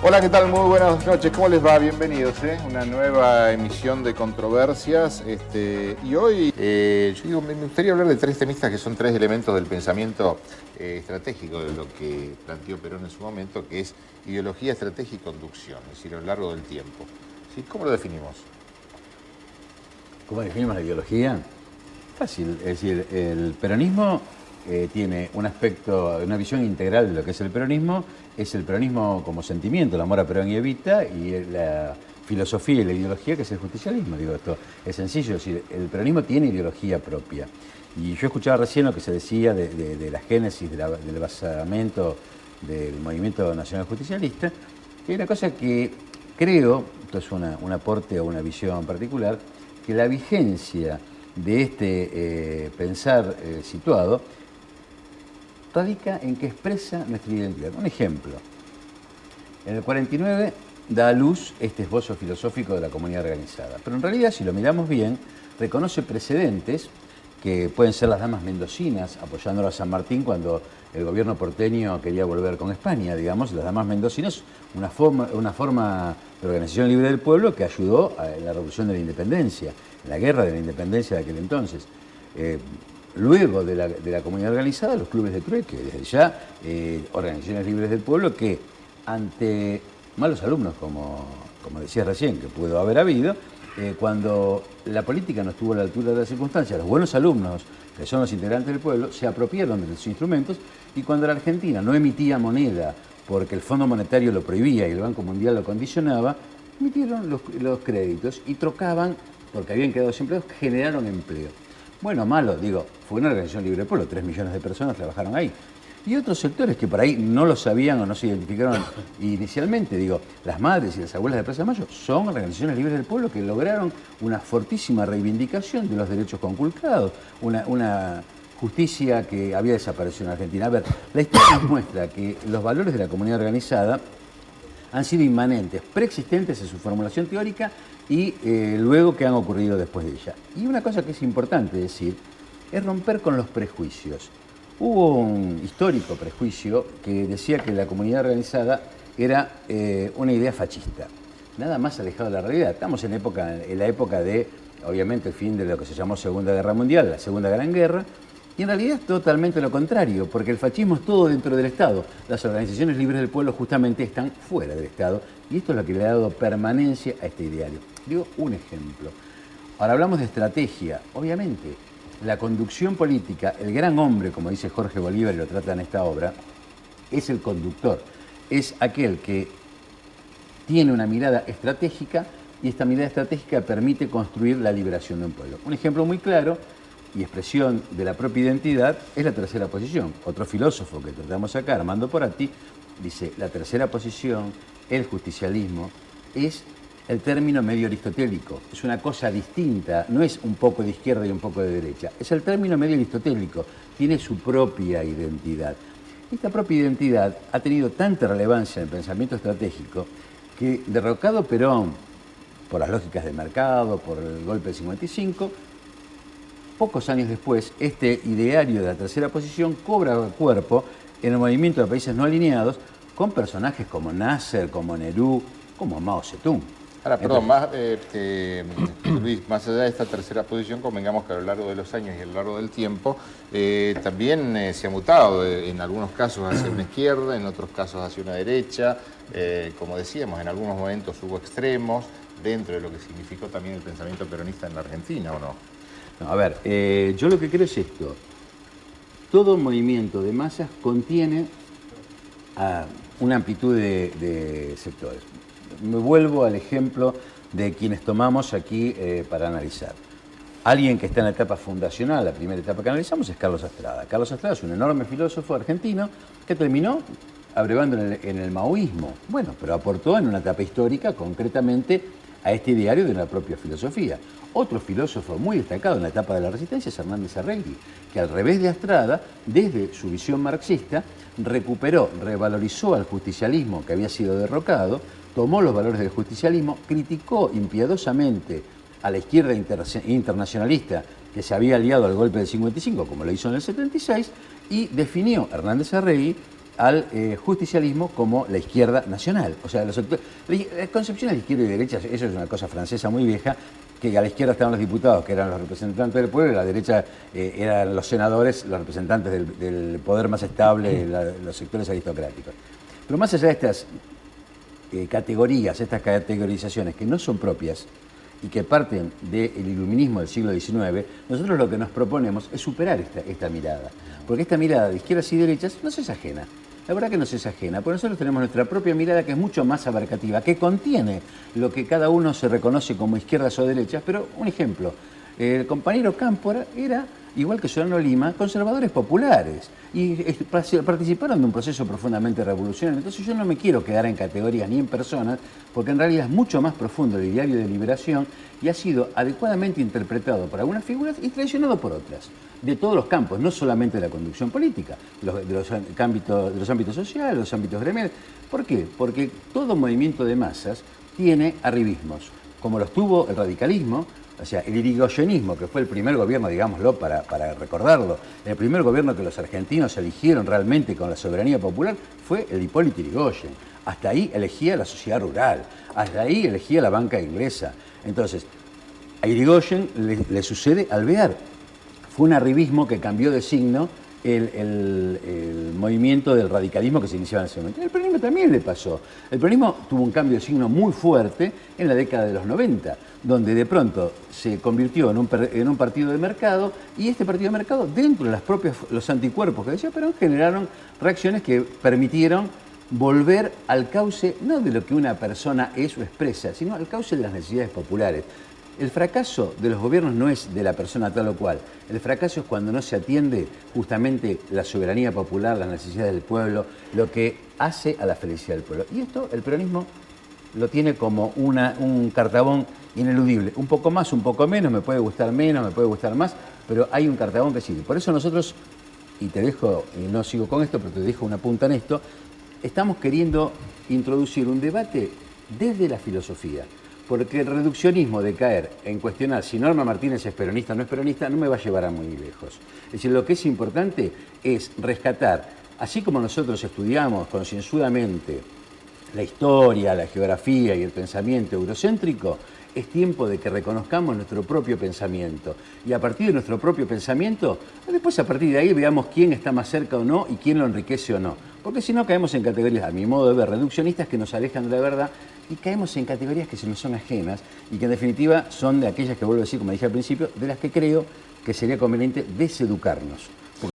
Hola, ¿qué tal? Muy buenas noches. ¿Cómo les va? Bienvenidos, una nueva emisión de Controversias. Y hoy, yo digo, me gustaría hablar de tres temistas que son tres elementos del pensamiento estratégico de lo que planteó Perón en su momento, que es ideología, estrategia y conducción, es decir, a lo largo del tiempo. ¿Sí? ¿Cómo lo definimos? ¿Cómo definimos la ideología? Fácil, es decir, el peronismo tiene un aspecto, una visión integral de lo que es el peronismo como sentimiento, el amor a Perón y Evita, y la filosofía y la ideología que es el justicialismo. Digo, esto es sencillo, es decir, el peronismo tiene ideología propia. Y yo escuchaba recién lo que se decía de la génesis, del basamento del movimiento nacional justicialista, que hay una cosa que creo, esto es un aporte o una visión particular, que la vigencia de este pensar situado radica en que expresa nuestra identidad. Un ejemplo, en el 49 da a luz este esbozo filosófico de la comunidad organizada, pero en realidad, si lo miramos bien, reconoce precedentes que pueden ser las damas mendocinas apoyándolo a San Martín cuando el gobierno porteño quería volver con España, digamos. Las damas mendocinas, una forma de organización libre del pueblo que ayudó a la revolución de la independencia, en la guerra de la independencia de aquel entonces. Luego de la comunidad organizada, los clubes de trueque, desde ya organizaciones libres del pueblo que ante malos alumnos, como decía recién, que pudo haber habido, cuando la política no estuvo a la altura de las circunstancias, los buenos alumnos, que son los integrantes del pueblo, se apropiaron de los instrumentos, y cuando la Argentina no emitía moneda porque el Fondo Monetario lo prohibía y el Banco Mundial lo condicionaba, emitieron los créditos y trocaban, porque habían quedado sin empleo, generaron empleo. Bueno o malo, digo, fue una organización libre del pueblo, 3 millones de personas trabajaron ahí. Y otros sectores que por ahí no lo sabían o no se identificaron inicialmente, digo, las madres y las abuelas de Plaza de Mayo son organizaciones libres del pueblo que lograron una fortísima reivindicación de los derechos conculcados, una justicia que había desaparecido en Argentina. A ver, la historia nos muestra que los valores de la comunidad organizada han sido inmanentes, preexistentes en su formulación teórica y luego que han ocurrido después de ella. Y una cosa que es importante decir es romper con los prejuicios. Hubo un histórico prejuicio que decía que la comunidad organizada era una idea fascista, nada más alejado de la realidad. Estamos en la época de, obviamente, el fin de lo que se llamó Segunda Guerra Mundial, la Segunda Gran Guerra, y en realidad es totalmente lo contrario, porque el fascismo es todo dentro del Estado. Las organizaciones libres del pueblo justamente están fuera del Estado, y esto es lo que le ha dado permanencia a este ideario. Digo un ejemplo. Ahora hablamos de estrategia. Obviamente, la conducción política, el gran hombre, como dice Jorge Bolívar y lo trata en esta obra, es el conductor. Es aquel que tiene una mirada estratégica y esta mirada estratégica permite construir la liberación de un pueblo. Un ejemplo muy claro y expresión de la propia identidad es la tercera posición. Otro filósofo que tratamos acá, Armando Porati, dice, la tercera posición, el justicialismo, es el término medio aristotélico. Es una cosa distinta, no es un poco de izquierda y un poco de derecha. Es el término medio aristotélico, tiene su propia identidad. Esta propia identidad ha tenido tanta relevancia en el pensamiento estratégico que, derrocado Perón por las lógicas del mercado, por el golpe del 55, pocos años después, este ideario de la tercera posición cobra cuerpo en el movimiento de países no alineados con personajes como Nasser, como Nehru, como Mao Zedong. Ahora, perdón, Luis, más allá de esta tercera posición, convengamos que a lo largo de los años y a lo largo del tiempo también se ha mutado, en algunos casos hacia una izquierda, en otros casos hacia una derecha. Como decíamos, en algunos momentos hubo extremos dentro de lo que significó también el pensamiento peronista en la Argentina, ¿o no? No, a ver, yo lo que creo es esto. Todo movimiento de masas contiene una amplitud de sectores. Me vuelvo al ejemplo de quienes tomamos aquí para analizar. Alguien que está en la etapa fundacional, la primera etapa que analizamos, es Carlos Estrada. Carlos Estrada es un enorme filósofo argentino que terminó abrevando en el maoísmo. Bueno, pero aportó en una etapa histórica, concretamente, a este ideario de la propia filosofía. Otro filósofo muy destacado en la etapa de la resistencia es Hernández Arregui, que al revés de Estrada, desde su visión marxista, revalorizó al justicialismo que había sido derrocado, tomó los valores del justicialismo, criticó impiadosamente a la izquierda internacionalista que se había aliado al golpe del 55, como lo hizo en el 76, y definió Hernández Arregui al justicialismo como la izquierda nacional. O sea, la concepción de izquierda y derecha, eso es una cosa francesa muy vieja, que a la izquierda estaban los diputados, que eran los representantes del pueblo, y a la derecha eran los senadores, los representantes del poder más estable, los sectores aristocráticos. Pero más allá de estas categorías, estas categorizaciones que no son propias y que parten del iluminismo del siglo XIX, nosotros lo que nos proponemos es superar esta mirada. Porque esta mirada de izquierdas y derechas no es ajena. La verdad que no es ajena, porque nosotros tenemos nuestra propia mirada que es mucho más abarcativa, que contiene lo que cada uno se reconoce como izquierdas o derechas. Pero un ejemplo, el compañero Cámpora era, igual que Solano Lima, conservadores populares y participaron de un proceso profundamente revolucionario. Entonces yo no me quiero quedar en categorías ni en personas, porque en realidad es mucho más profundo el ideario de liberación y ha sido adecuadamente interpretado por algunas figuras y traicionado por otras, de todos los campos, no solamente de la conducción política, de los ámbitos sociales, de los ámbitos gremiales. ¿Por qué? Porque todo movimiento de masas tiene arribismos, como los tuvo el radicalismo. O sea, el irigoyenismo, que fue el primer gobierno, digámoslo, para recordarlo, el primer gobierno que los argentinos eligieron realmente con la soberanía popular fue el de Hipólito Yrigoyen. Hasta ahí elegía la sociedad rural, hasta ahí elegía la banca inglesa. Entonces, a Yrigoyen le sucede Alvear. Fue un arribismo que cambió de signo el movimiento del radicalismo que se iniciaba en ese momento. El peronismo también le pasó. El peronismo tuvo un cambio de signo muy fuerte en la década de los 90, donde de pronto se convirtió en un partido de mercado, y este partido de mercado, dentro de los anticuerpos que decía Perón, generaron reacciones que permitieron volver al cauce, no de lo que una persona es o expresa, sino al cauce de las necesidades populares. El fracaso de los gobiernos no es de la persona tal o cual. El fracaso es cuando no se atiende justamente la soberanía popular, las necesidades del pueblo, lo que hace a la felicidad del pueblo. Y esto el peronismo lo tiene como un cartabón ineludible. Un poco más, un poco menos, me puede gustar menos, me puede gustar más, pero hay un cartabón que sigue. Por eso nosotros, y te dejo, y no sigo con esto, pero te dejo una punta en esto, estamos queriendo introducir un debate desde la filosofía. Porque el reduccionismo de caer en cuestionar si Norma Martínez es peronista o no es peronista no me va a llevar a muy lejos. Es decir, lo que es importante es rescatar, así como nosotros estudiamos concienzudamente la historia, la geografía y el pensamiento eurocéntrico, es tiempo de que reconozcamos nuestro propio pensamiento. Y a partir de nuestro propio pensamiento, después a partir de ahí veamos quién está más cerca o no y quién lo enriquece o no. Porque si no caemos en categorías, a mi modo de ver, reduccionistas que nos alejan de la verdad, y caemos en categorías que se nos son ajenas y que en definitiva son de aquellas que, vuelvo a decir, como dije al principio, de las que creo que sería conveniente deseducarnos.